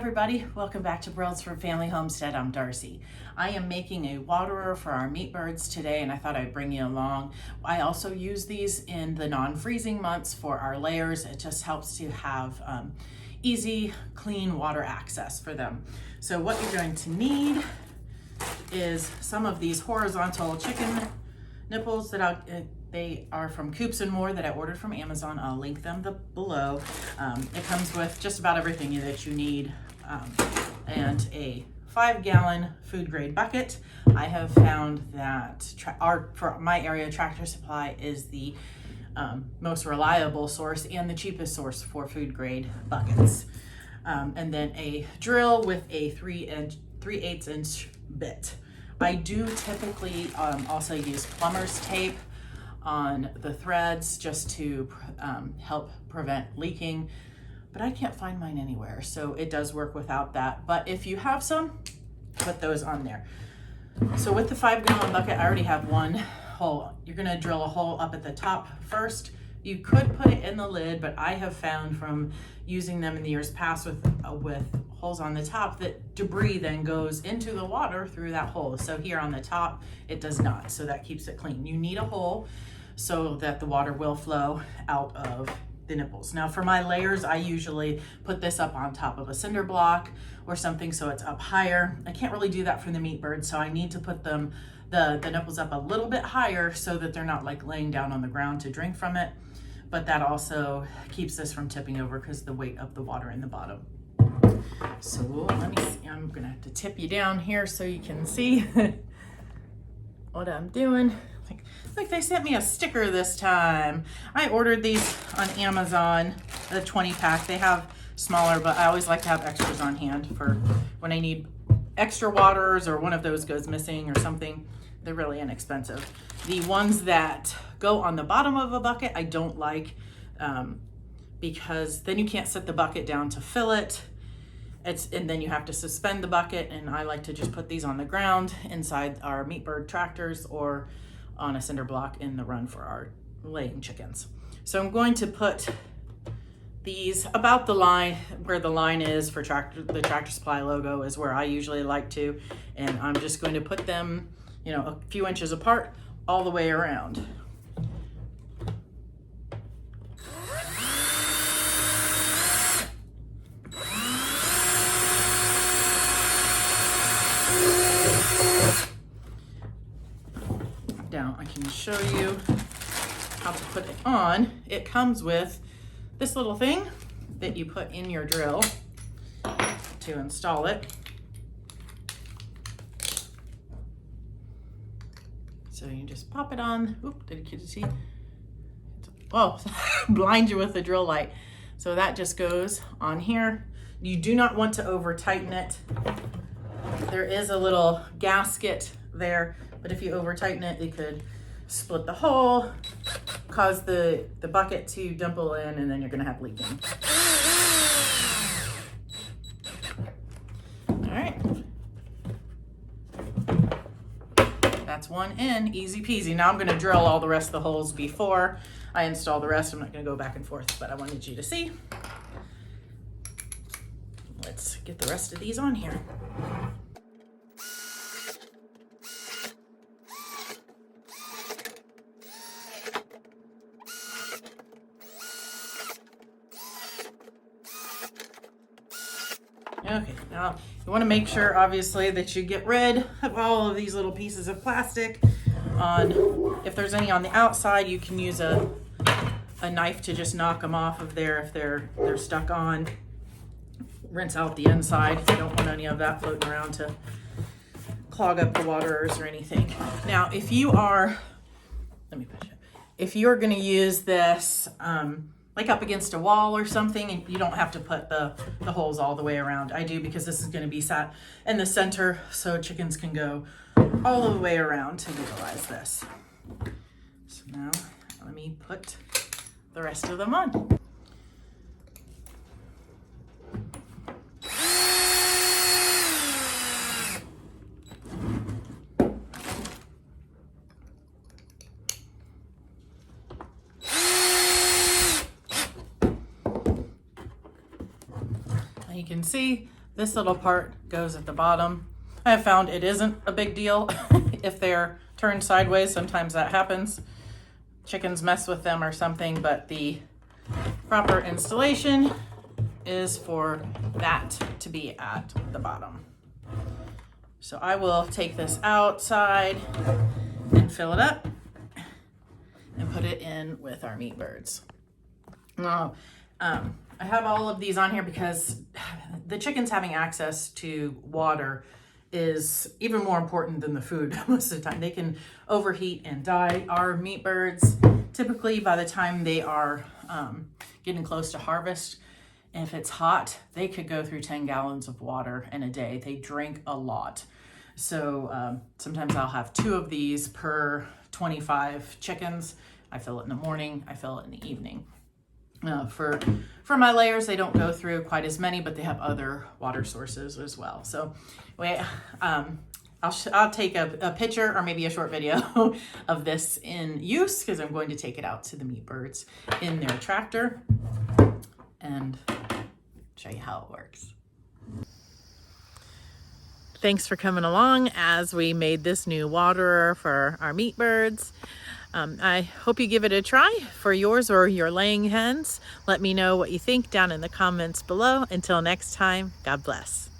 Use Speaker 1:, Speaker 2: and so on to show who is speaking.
Speaker 1: everybody, welcome back to Brelsford Family Homestead. I'm Darcy. I am making a waterer for our meat birds today and I thought I'd bring you along. I also use these in the non-freezing months for our layers. It just helps to have easy, clean water access for them. So what you're going to need is some of these horizontal chicken nipples that they are from Coops and More that I ordered from Amazon. I'll link them below. It comes with just about everything that you need and a 5-gallon food grade bucket. I have found that for my area, Tractor Supply is the most reliable source and the cheapest source for food grade buckets. And then a drill with a 3/8 inch bit. I do typically also use plumber's tape on the threads just to help prevent leaking, but I can't find mine anywhere, so it does work without that. But if you have some, put those on there. So with the 5-gallon bucket, I already have one hole. You're gonna drill a hole up at the top first. You could put it in the lid, but I have found from using them in the years past with holes on the top that debris then goes into the water through that hole. So here on the top, it does not. So that keeps it clean. You need a hole so that the water will flow out of the nipples. Now for my layers, I usually put this up on top of a cinder block or something so it's up higher. I can't really do that for the meat birds, so I need to put the nipples up a little bit higher so that they're not like laying down on the ground to drink from it. But that also keeps this from tipping over because the weight of the water in the bottom. So let me see, I'm gonna have to tip you down here so you can see what I'm doing. Like they sent me a sticker this time. I ordered these on Amazon, the 20 pack. They have smaller, but I always like to have extras on hand for when I need extra waters or one of those goes missing or something. They're really inexpensive. The ones that go on the bottom of a bucket, I don't like because then you can't set the bucket down to fill it. And then you have to suspend the bucket, and I like to just put these on the ground inside our meat bird tractors or on a cinder block in the run for our laying chickens. So I'm going to put these about the line, where the line is for the Tractor Supply logo is where I usually like to, and I'm just going to put them, you know, a few inches apart all the way around. Now I can show you how to put it on. It comes with this little thing that you put in your drill to install it. So you just pop it on. Oop, did you see? Oh, blind you with the drill light. So that just goes on here. You do not want to over tighten it. There is a little gasket there, but if you over tighten it, it could split the hole, cause the bucket to dimple in, and then you're gonna have leaking. All right. That's one in, easy peasy. Now I'm gonna drill all the rest of the holes before I install the rest. I'm not gonna go back and forth, but I wanted you to see. Let's get the rest of these on here. Okay, now you want to make sure obviously that you get rid of all of these little pieces of plastic. If there's any on the outside, you can use a knife to just knock them off of there if they're stuck on. Rinse out the inside. You don't want any of that floating around to clog up the waterers or anything. Now, if you are, if you're going to use this like up against a wall or something, and you don't have to put the holes all the way around. I do because this is going to be sat in the center so chickens can go all the way around to utilize this. So now let me put the rest of them on. You can see This little part goes at the bottom. I have found it isn't a big deal if they're turned sideways. Sometimes that happens. Chickens mess with them or something, but the proper installation is for that to be at the bottom. So I will take this outside and fill it up and put it in with our meat birds. Now, I have all of these on here because the chickens having access to water is even more important than the food most of the time. They can overheat and die. Our meat birds, typically by the time they are getting close to harvest, if it's hot, they could go through 10 gallons of water in a day. They drink a lot. So sometimes I'll have 2 of these per 25 chickens. I fill it in the morning, I fill it in the evening. For my layers, they don't go through quite as many, but they have other water sources as well. So I'll take a picture or maybe a short video of this in use, because I'm going to take it out to the meat birds in their tractor and show you how it works. Thanks for coming along as we made this new waterer for our meat birds. I hope you give it a try for yours or your laying hens. Let me know what you think down in the comments below. Until next time, God bless.